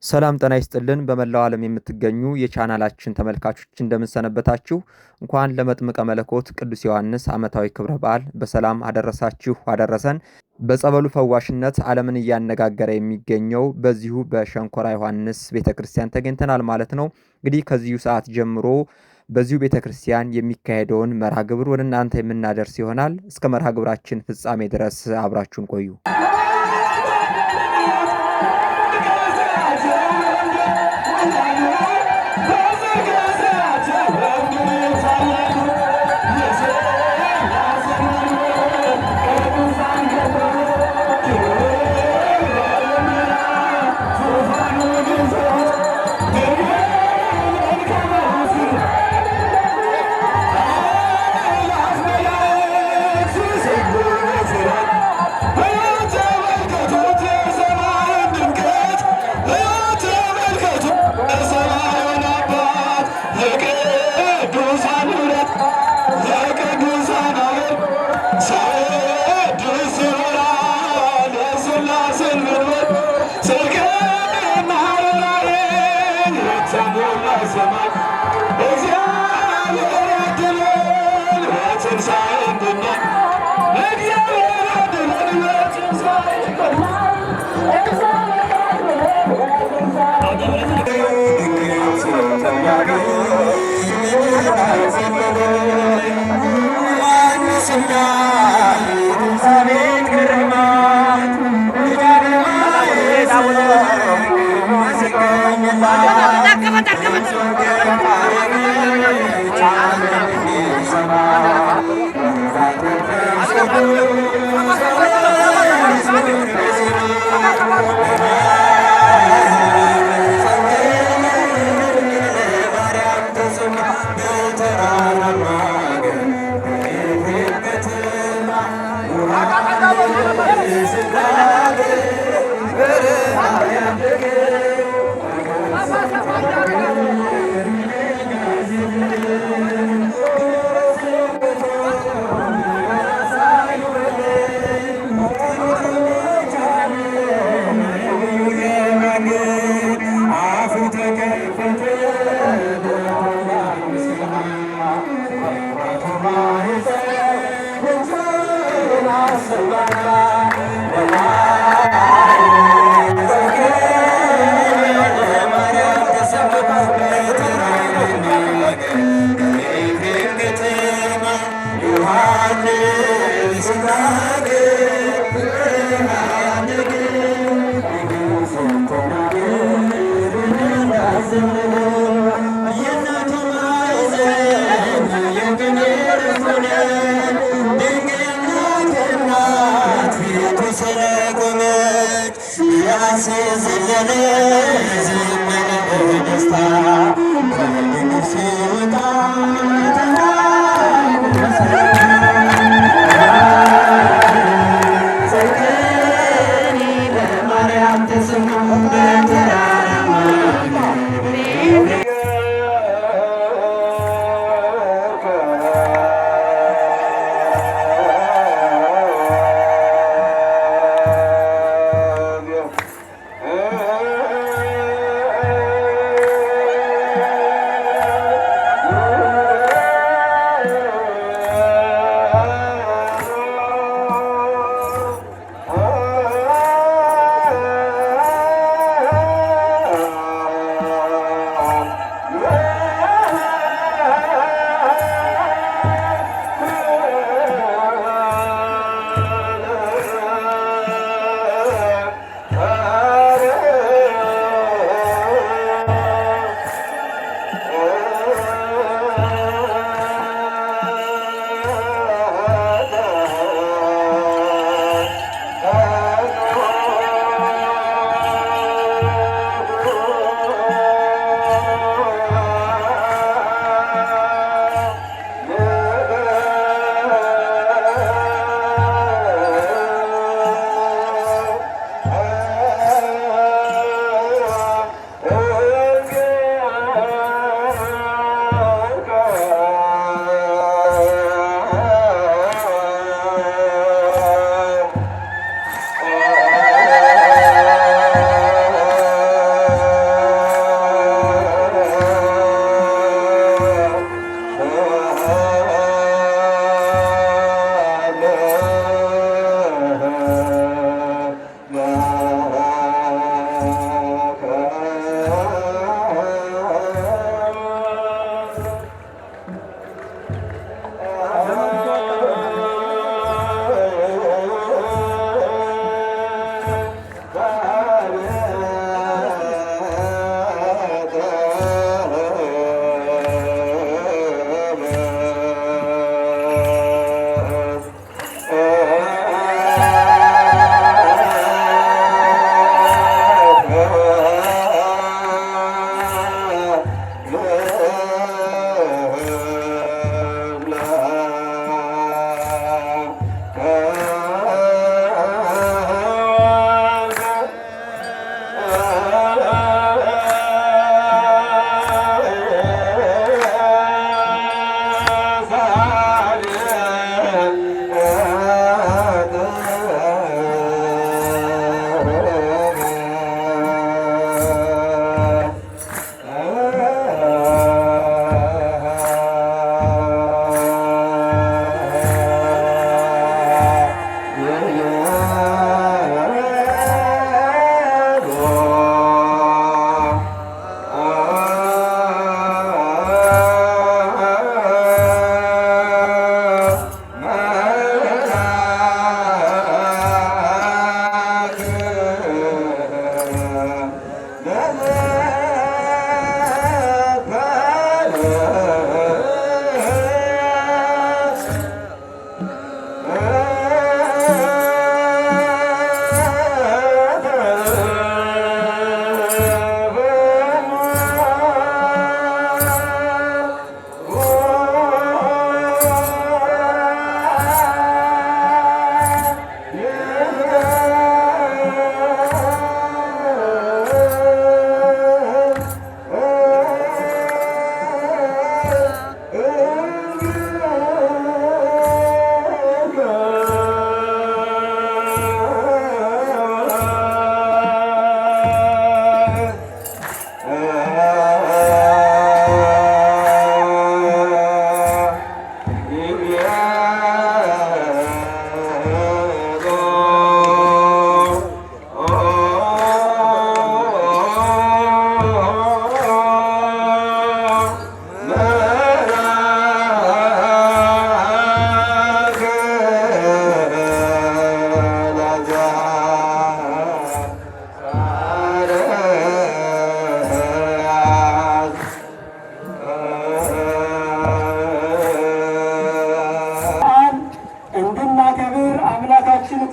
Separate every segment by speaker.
Speaker 1: ሰላም ጤና ይስጥልን። በመላው ዓለም የምትገኙ የቻናላችን ተመልካቾች እንደምንሰነበታችሁ። እንኳን ለመጥምቀ መለኮት ቅዱስ ዮሐንስ ዓመታዊ ክብረ በዓል በሰላም አደረሳችሁ አደረሰን። በጸበሉ ፈዋሽነት ዓለምን እያነጋገረ የሚገኘው በዚሁ በሸንኮራ ዮሐንስ ቤተክርስቲያን ተገኝተናል ማለት ነው። እንግዲህ ከዚሁ ሰዓት ጀምሮ በዚሁ ቤተክርስቲያን የሚካሄደውን መርሃ ግብር ወደ እናንተ የምናደርስ ይሆናል። እስከ መርሃ ግብራችን ፍጻሜ ድረስ አብራችሁን ቆዩ።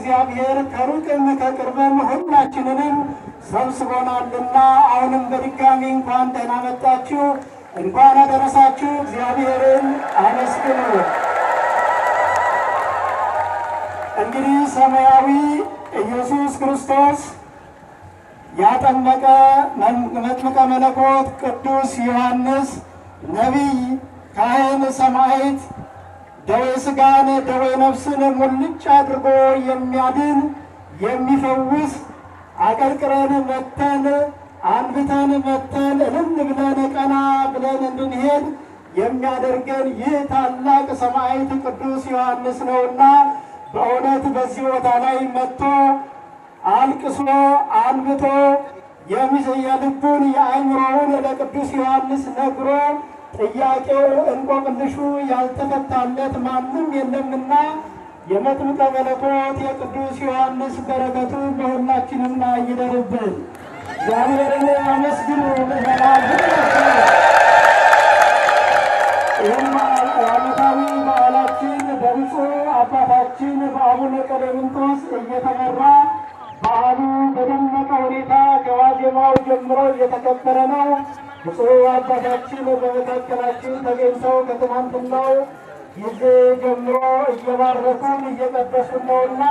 Speaker 2: እግዚአብሔር ከሩቅም ከቅርብም ሁላችንንም ሰብስቦናልና አሁንም በድጋሚ እንኳን ደህና መጣችሁ፣ እንኳን አደረሳችሁ። እግዚአብሔርን አመስግኑ። እንግዲህ ሰማያዊ ኢየሱስ ክርስቶስ ያጠመቀ መጥምቀ መለኮት ቅዱስ ዮሐንስ ነቢይ፣ ካህን፣ ሰማዕት ደዌ ሥጋን ደዌ ነፍስን ሙልጭ አድርጎ የሚያድን የሚፈውስ አቀርቅረን መተን አንብተን መተን እልል ብለን ቀና ብለን እንድንሄድ የሚያደርገን ይህ ታላቅ ሰማዕት ቅዱስ ዮሐንስ ነውና በእውነት በዚህ ቦታ ላይ መጥቶ አልቅሶ አንብቶ የልቡን የአእምሮውን ለቅዱስ ዮሐንስ ነግሮ ጥያቄው እንቆቅልሹ ያልተፈታለት ማንም የለምና የመጥምቀ መለኮት የቅዱስ ዮሐንስ በረከቱ በሁላችንም ላይ ይደርብን። እግዚአብሔርን አመስግኑ። ይህም ዓመታዊ በዓላችን በብፁዕ አባታችን በአቡነ ቀሌምንጦስ እየተመራ በዓሉ በደመቀ ሁኔታ ከዋዜማው ጀምሮ እየተከበረ ነው። ብፁዕ አባታችን በመካከላችን ተገኝተው ከትናንትናው ጊዜ ጀምሮ እየባረኩን እየቀደሱን ነውና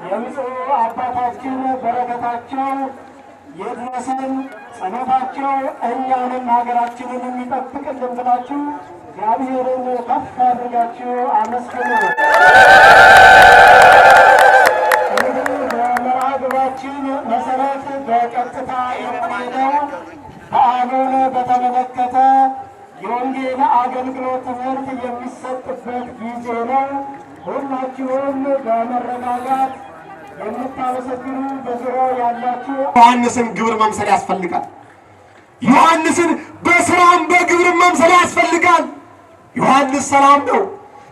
Speaker 2: የብፁዕ አባታችን በረከታቸው የድረስን፣ ጸሎታቸው እኛንም ሀገራችንን የሚጠብቅልን ብላችሁ እግዚአብሔርን ከፍ አድርጋችሁ አመስግኑ። እንግዲህ በመርሃ ግብራችን መሰረት በቀጥታ የምንሄደው በዓሉን በተመለከተ የወንጌል አገልግሎት ትምህርት የሚሰጥበት ጊዜ ነው። ሁላችሁም በመረጋጋት የምታመሰግኑ በዙሪያው ያላችሁ
Speaker 3: ዮሐንስን ግብር መምሰል ያስፈልጋል። ዮሐንስን በስራም በግብር መምሰል ያስፈልጋል። ዮሐንስ ሰላም ነው።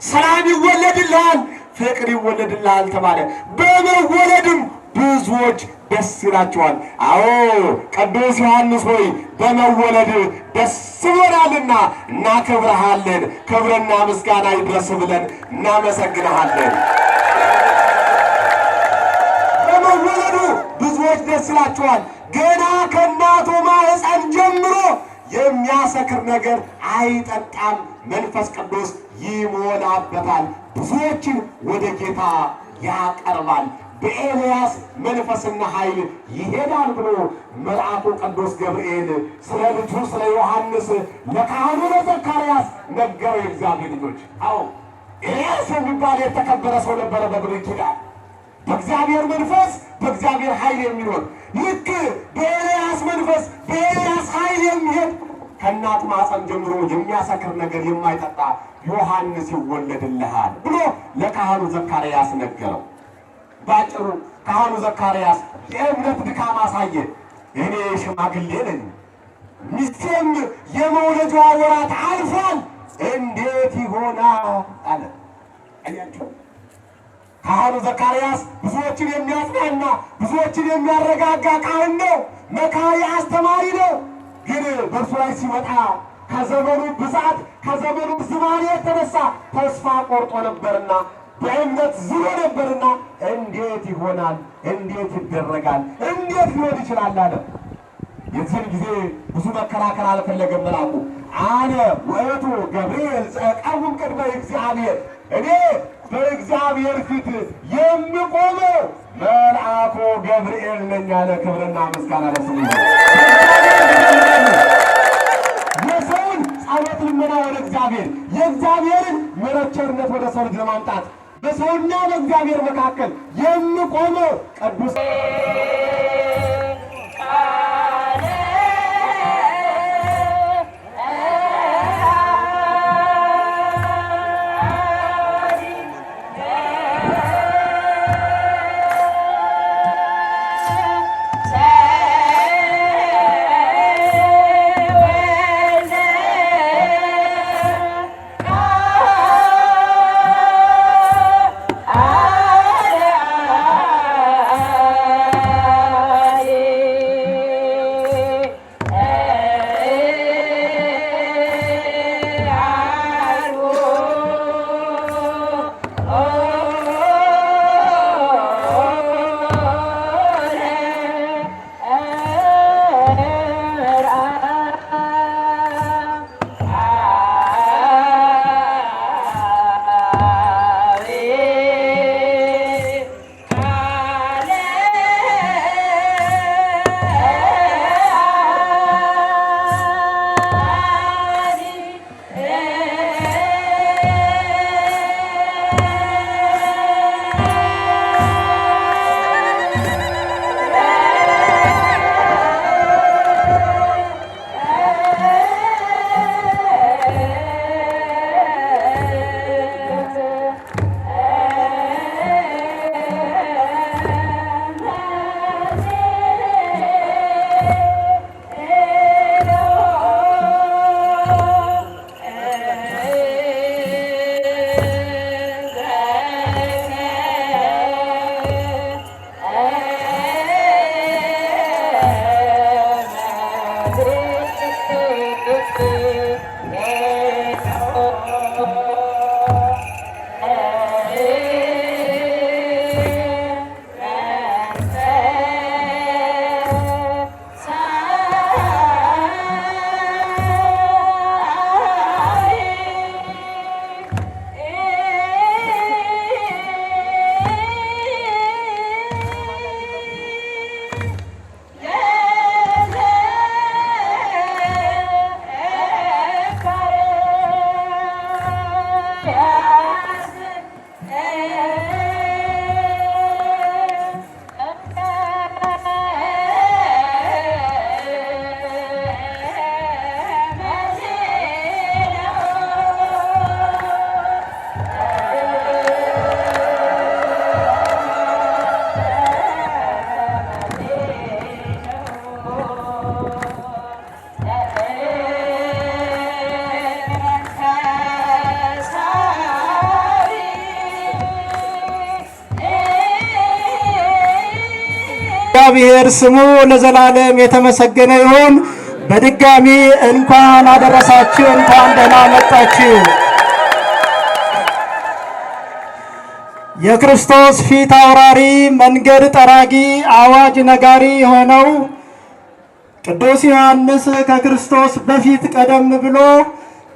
Speaker 3: ሰላም ይወለድልሃል፣ ፍቅር ይወለድልሃል ተባለ። በመወለድም ብዙዎች ደስ ይላቸዋል። አዎ ቅዱስ ዮሐንስ ሆይ በመወለድ ደስ ብሎናልና እናከብረሃለን። ክብርና ምስጋና ይድረስ ብለን እናመሰግንሃለን። በመወለዱ ብዙዎች ደስ ይላቸዋል። ገና ከእናቱ ማኅፀን ጀምሮ የሚያሰክር ነገር አይጠጣም። መንፈስ ቅዱስ ይሞላበታል፣ ብዙዎችን ወደ ጌታ ያቀርባል። በኤልያስ መንፈስና ኃይል ይሄዳል ብሎ መልአኩ ቅዱስ ገብርኤል ስለ ልጁ ስለ ዮሐንስ ለካህኑ ለዘካርያስ ነገረው። የእግዚአብሔር ልጆች፣ አዎ ኤልያስ የሚባል የተከበረ ሰው ነበረ በብሉይ ኪዳን። በእግዚአብሔር መንፈስ በእግዚአብሔር ኃይል የሚኖር ልክ በኤልያስ መንፈስ በኤልያስ ኃይል የሚሄድ ከእናቱ ማኅፀን ጀምሮ የሚያሰክር ነገር የማይጠጣ ዮሐንስ ይወለድልሃል ብሎ ለካህኑ ዘካርያስ ነገረው። ባጭሩ ካህኑ ዘካርያስ የእምነት ድካም አሳየ። እኔ ሽማግሌ ነኝ፣ ሚስቴም የመውለጃዋ ወራት አልፏል፣ እንዴት ይሆናል አለ። አያችሁ፣ ካህኑ ዘካርያስ ብዙዎችን የሚያጽናና ብዙዎችን የሚያረጋጋ ካህን ነው። መካሪ አስተማሪ ነው። ግን በእርሱ ላይ ሲመጣ ከዘመኑ ብዛት ከዘመኑ ዝማኔ የተነሳ ተስፋ ቆርጦ ነበርና በእምነት ዝሎ ነበርና እንዴት ይሆናል? እንዴት ይደረጋል? እንዴት ሊሆን ይችላል አለ። የዚህን ጊዜ ብዙ መከራከር አልፈለገም መልአኩ። አነ ውእቱ ገብርኤል ዘቀውም ቅድመ እግዚአብሔር፣ እኔ በእግዚአብሔር ፊት የምቆመው መልአኩ ገብርኤል ነኝ አለ። ክብርና ምስጋና ለስሙ ይሁን። የሰውን ጸሎት ልመና ወደ እግዚአብሔር፣ የእግዚአብሔርን ምሕረት ቸርነት ወደ ሰው ልጅ ለማምጣት በሰውና በእግዚአብሔር መካከል የምቆመው ቅዱስ እግዚአብሔር ስሙ ለዘላለም የተመሰገነ ይሁን። በድጋሚ እንኳን አደረሳችሁ፣ እንኳን ደህና መጣችሁ። የክርስቶስ ፊት አውራሪ መንገድ ጠራጊ አዋጅ ነጋሪ የሆነው ቅዱስ ዮሐንስ ከክርስቶስ በፊት ቀደም ብሎ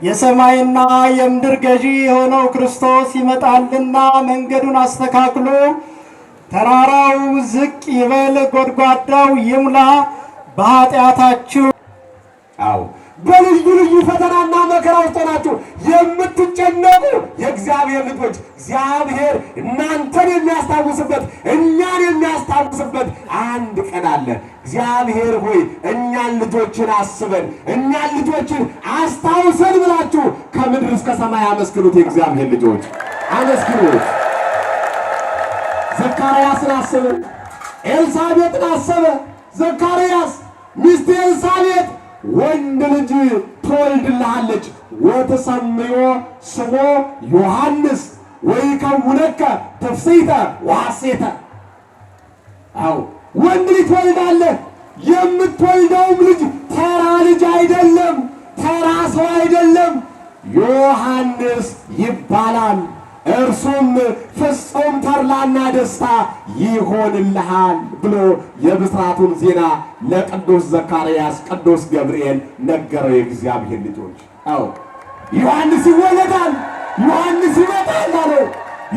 Speaker 3: የሰማይና የምድር ገዢ የሆነው ክርስቶስ ይመጣልና መንገዱን አስተካክሎ ተራራው ዝቅ ይበል ጎድጓዳው ይሙላ በኃጢአታችሁ በልዩ ልዩ ፈተናና መከራ ውስጥ ናችሁ የምትጨነቁ የእግዚአብሔር ልጆች እግዚአብሔር እናንተን የሚያስታውስበት እኛን የሚያስታውስበት አንድ ቀን አለ። እግዚአብሔር ሆይ እኛን ልጆችን አስበን እኛን ልጆችን አስታውሰን ብላችሁ ከምድር እስከ ሰማይ አመስግኑት። የእግዚአብሔር ልጆች አመስግኑት። ዘካርያስን አሰበ፣ ኤልሳቤጥን አሰበ። ዘካርያስ ሚስት ኤልሳቤጥ ወንድ ልጅ ትወልድልሃለች ወትሰምዮ ስሞ ዮሐንስ ወይከውነከ ትፍሥሕተ ወሐሴተ። አዎ ወንድ ልጅ ትወልዳለህ። የምትወልደውም ልጅ ተራ ልጅ አይደለም፣ ተራ ሰው አይደለም፣ ዮሐንስ ይባላል። እርሱም ፍጹም ተድላና ደስታ ይሆንልሃል ብሎ የብስራቱን ዜና ለቅዱስ ዘካርያስ ቅዱስ ገብርኤል ነገረው። የእግዚአብሔር ልጆች አዎ ዮሐንስ ይወለዳል፣ ዮሐንስ ይመጣል አለው።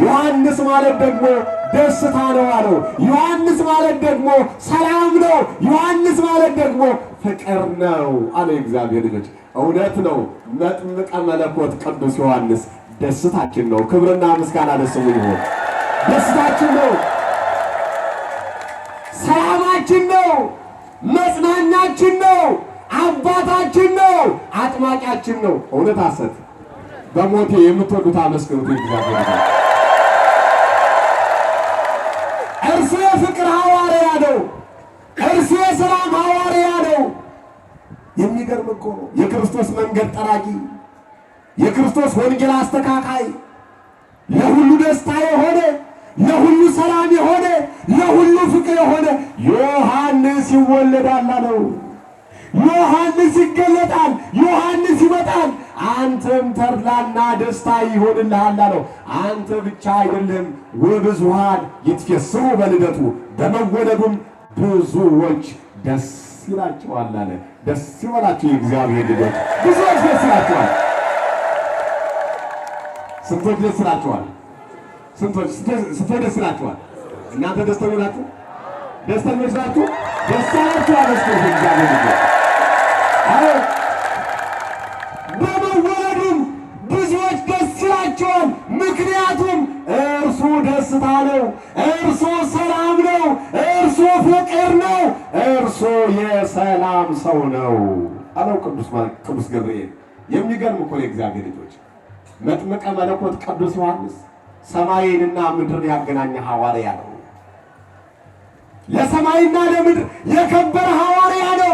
Speaker 3: ዮሐንስ ማለት ደግሞ ደስታ ነው አለው። ዮሐንስ ማለት ደግሞ ሰላም ነው። ዮሐንስ ማለት ደግሞ ፍቅር ነው አለ። የእግዚአብሔር ልጆች እውነት ነው። መጥምቀ መለኮት ቅዱስ ዮሐንስ ደስታችን ነው። ክብርና ምስጋና ለስሙ ይሁን። ደስታችን ነው፣ ሰላማችን ነው፣ መጽናኛችን ነው፣ አባታችን ነው፣ አጥማቂያችን ነው። እውነት ሐሰት በሞቴ የምትወዱት አመስግኑት። እግዚአብሔር እርሱ የፍቅር ሐዋርያ ነው። እርሱ የሰላም ሐዋርያ ነው። የሚገርም እኮ ነው። የክርስቶስ መንገድ ጠራጊ፣ የክርስቶስ ወንጌል አስተካካይ፣ ለሁሉ ደስታ የሆነ፣ ለሁሉ ሰላም የሆነ፣ ለሁሉ ፍቅር የሆነ ዮሐንስ ይወለዳል አለው። ዮሐንስ ይገለጣል፣ ዮሐንስ ይመጣል። አንተም ተድላና ደስታ ይሆንልሃል አለው። አንተ ብቻ አይደለም፣ ወብዙኃን ይትፌስሑ በልደቱ፣ በመወለዱም ብዙዎች ደስ ይላቸዋል አለ። ደስ ይበላችሁ የእግዚአብሔር ልጆች፣ ብዙዎች ደስ ይላቸዋል። ስንቶች ደስ ይላቸዋል? ስንቶች ደስ ይላቸዋል? እናንተ ደስተኞች ናችሁ? ደስተኞች ናችሁ? ደስ ይላችኋል? እግዚአብሔር ልጆች አዎ በመወለዱም ብዙዎች ደስ ይላቸዋል። ምክንያቱም እርሱ ደስታ ነው፣ እርሱ ሰላም ነው፣ እርሱ ፍቅር ነው፣ እርሱ የሰላም ሰው ነው አለው ቅዱስ ገብርኤል። የሚገርም እኮ የእግዚአብሔር ልጆች መጥምቀ መለኮት ቅዱስ ዮሐንስ ሰማይንና ምድርን ያገናኘ ሐዋርያ ነው። ለሰማይና ለምድር የከበረ ሐዋርያ ነው።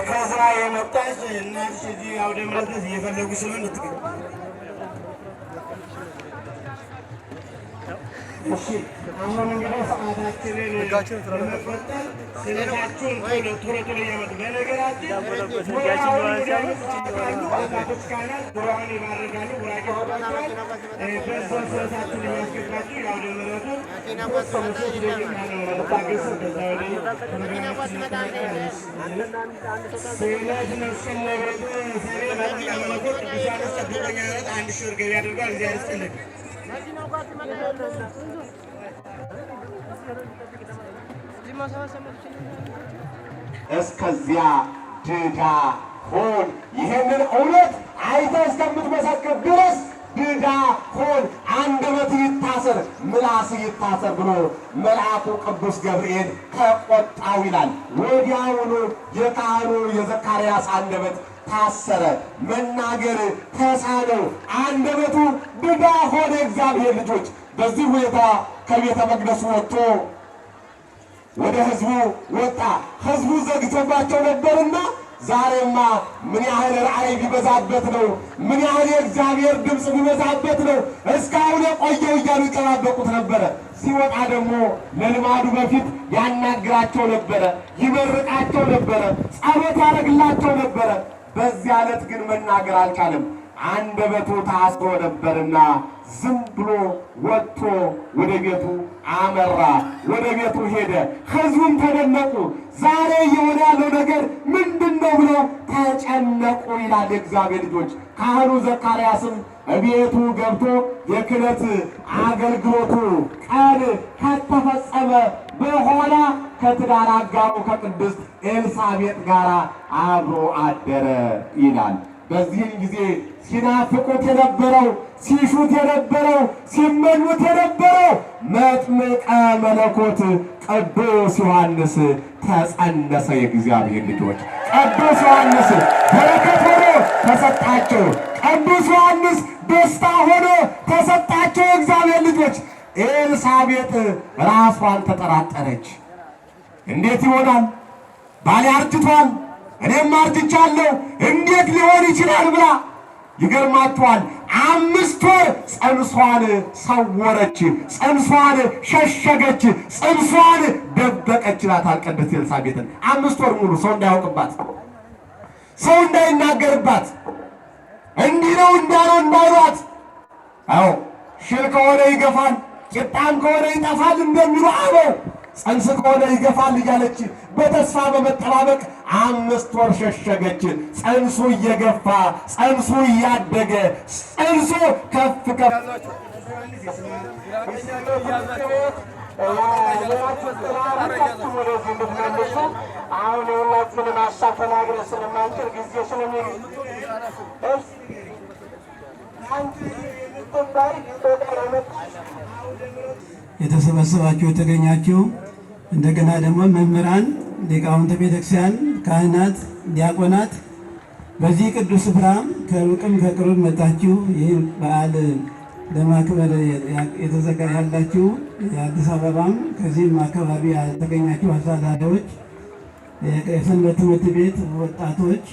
Speaker 2: ከስራ የመጣች እናትሽ እዚህ አውደ ምሕረት እየፈለጉ ስለሆነ ትገኝ። እሺ አሁን እንግዲህ ሰዓታችንን ለመቆጠብ ስለታችሁን ቶሎ እያመጡ በነገራችን አባቶች ካህናት ቡራውን ይባርካሉ። ቡራኬ በዛ ስለታችሁን እያስገባችሁ የአውደ ምሕረቱ ስዕለት መስቀል ለቤት ሰኔ መጥምቀ መለኮት ቅዱስ ዮሐንስ ጠብቆኛ ማለት 1000 ብር ገቢ አድርጓል። እግዚአብሔር ይስጥልን።
Speaker 3: እስከዚያ ድዳ ሆን። ይሄንን እውነት አይተህ እስከምትመሰክር ድረስ ድዳ ሆን፣ አንደበት ይታሰር፣ ምላስ ይታሰር ብሎ መልአኩ ቅዱስ ገብርኤል ተቆጣው ይላል። ወዲያውኑ የካህኑ የዘካርያስ አንደበት ታሰረ፣ መናገር ተሳነው፣ አንደበቱ ድዳ ሆነ። እግዚአብሔር ልጆች በዚህ ሁኔታ ከቤተ መቅደሱ ወጥቶ ወደ ሕዝቡ ወጣ። ሕዝቡ ዘግቶባቸው ነበርና ዛሬማ ምን ያህል ራእይ ቢበዛበት ነው? ምን ያህል የእግዚአብሔር ድምፅ ቢበዛበት ነው እስካሁን የቆየው እያሉ ይጠባበቁት ነበረ። ሲወጣ ደግሞ ለልማዱ በፊት ያናግራቸው ነበረ፣ ይመርቃቸው ነበረ፣ ጸሎት ያደርግላቸው ነበረ። በዚያ ዕለት ግን መናገር አልቻለም። አንደበቱ ታስሮ ነበርና ዝም ብሎ ወጥቶ ወደ ቤቱ አመራ፣ ወደ ቤቱ ሄደ። ሕዝቡም ተደነቁ። ዛሬ እየሆነ ያለው ነገር ምንድን ነው ብለው ተጨነቁ ይላል የእግዚአብሔር ልጆች። ካህኑ ዘካርያስም ቤቱ ገብቶ የክህነት አገልግሎቱ ቀን ከተፈጸመ በኋላ ከትዳር አጋሩ ከቅድስት ኤልሳቤጥ ጋር አብሮ አደረ ይላል። በዚህም ጊዜ ሲናፍቁት የነበረው ሲሹት የነበረው ሲመኙት የነበረው መጥምቀ መለኮት ቅዱስ ዮሐንስ ተጸነሰ። የእግዚአብሔር ልጆች ቅዱስ ዮሐንስ በረከት ሆኖ ተሰጣቸው። ቅዱስ ዮሐንስ ደስታ ሆኖ ተሰጣቸው። የእግዚአብሔር ልጆች ኤልሳቤጥ ራሷን ተጠራጠረች። እንዴት ይሆናል? ባሌ አርጅቷል፣ እኔም አርጅቻለሁ፣ እንዴት ሊሆን ይችላል ብላ ይገርማችኋል 5 ወር ጽንሷን ሰወረች፣ ጽንሷን ሸሸገች፣ ጽንሷን ደበቀች ይላታል ቅድስት ኤልሳቤጥን። 5 ወር ሙሉ ሰው እንዳያውቅባት፣ ሰው እንዳይናገርባት፣ እንዲህ ነው እንዳለው እንዳይሏት። አዎ ሽል ከሆነ ይገፋል፣ ቂጣም ከሆነ ይጠፋል እንደሚሉ አበው ጽንስ ከሆነ ይገፋል እያለች በተስፋ በመጠባበቅ 5 ወር ሸሸገች። ጽንሱ እየገፋ ጽንሱ እያደገ ጽንሱ ከፍ ከፍ
Speaker 2: አሁን የሁላችንም ሀሳብ ተናግረን ስለማንችል ጊዜ
Speaker 4: የተሰበሰባችሁ የተገኛችሁ እንደገና ደግሞ መምህራን፣ ሊቃውንተ ቤተክርስቲያን፣ ካህናት፣ ዲያቆናት በዚህ ቅዱስ ስፍራ ከሩቅም ከቅርብ መጣችሁ ይህን በዓል ለማክበር ያላችሁ የአዲስ አበባም ከዚህም አካባቢ ያልተገኛችሁ አስተዳዳሪዎች፣ የሰንበት ትምህርት ቤት ወጣቶች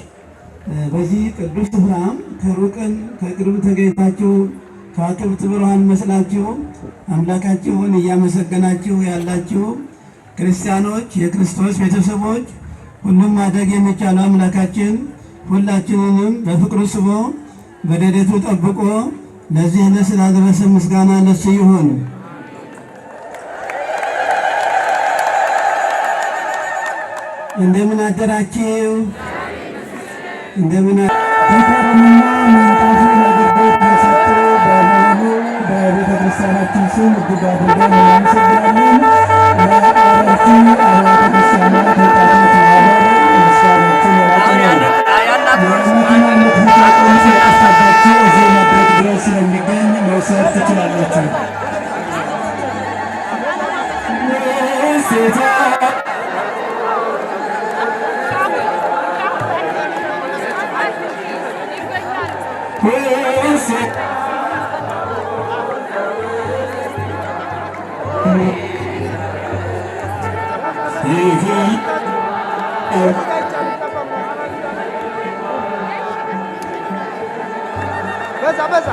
Speaker 4: በዚህ ቅዱስ ስፍራ ከሩቅም ከቅርብ ተገኝታችሁ ከዋክብት ብሩሃን መስላችሁ አምላካችሁን እያመሰገናችሁ ያላችሁ ክርስቲያኖች፣ የክርስቶስ ቤተሰቦች፣ ሁሉም ማድረግ የሚቻለው አምላካችን ሁላችንንም በፍቅሩ ስቦ በረድኤቱ ጠብቆ ለዚህ ዕለት ስላደረሰ ምስጋና ለእሱ ይሁን። እንደምን አደራችሁ? እንደምን ዲኮርምና ምንጣፍ ለግርቦት ተሰጥቶ በመሆኑ በቤተ ክርስቲያናችን ስም እጅግ አድርገን እናመሰግናለን። ለአረርቲ አብያተ ክርስቲያናት ወጣቶች ማህበር ምስጋናችን የላቀ ነው። የመኪናነት ህታቆን ሲያስታባቸው እዚህ መድረክ ድረስ ስለሚገኝ መውሰድ ትችላላችሁ።
Speaker 5: በዛ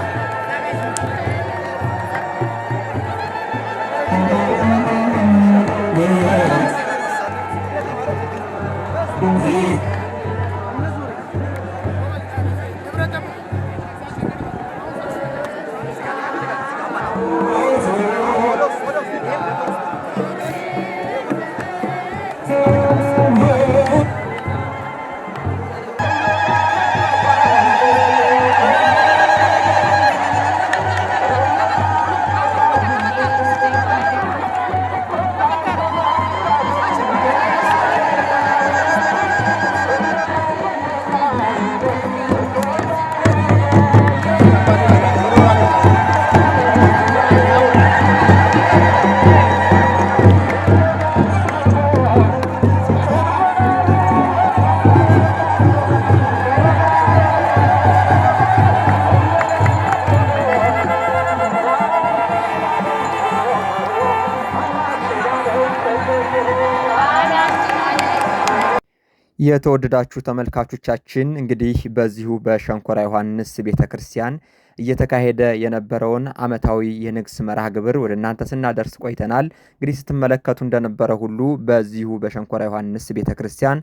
Speaker 1: የተወደዳችሁ ተመልካቾቻችን እንግዲህ በዚሁ በሸንኮራ ዮሐንስ ቤተክርስቲያን እየተካሄደ የነበረውን ዓመታዊ የንግስ መርሃ ግብር ወደ እናንተ ስናደርስ ቆይተናል። እንግዲህ ስትመለከቱ እንደነበረ ሁሉ በዚሁ በሸንኮራ ዮሐንስ ቤተክርስቲያን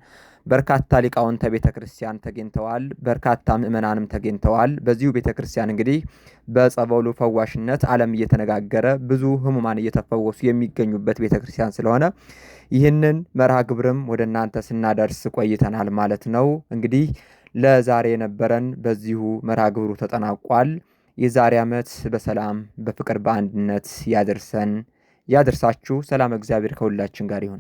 Speaker 1: በርካታ ሊቃውንተ ቤተክርስቲያን ተገኝተዋል። በርካታ ምእመናንም ተገኝተዋል። በዚሁ ቤተክርስቲያን እንግዲህ በጸበሉ ፈዋሽነት ዓለም እየተነጋገረ ብዙ ህሙማን እየተፈወሱ የሚገኙበት ቤተክርስቲያን ስለሆነ ይህንን መርሃ ግብርም ወደ እናንተ ስናደርስ ቆይተናል ማለት ነው። እንግዲህ ለዛሬ የነበረን በዚሁ መርሃ ግብሩ ተጠናቋል። የዛሬ ዓመት በሰላም በፍቅር በአንድነት ያደርሰን ያደርሳችሁ። ሰላም እግዚአብሔር ከሁላችን ጋር ይሁን።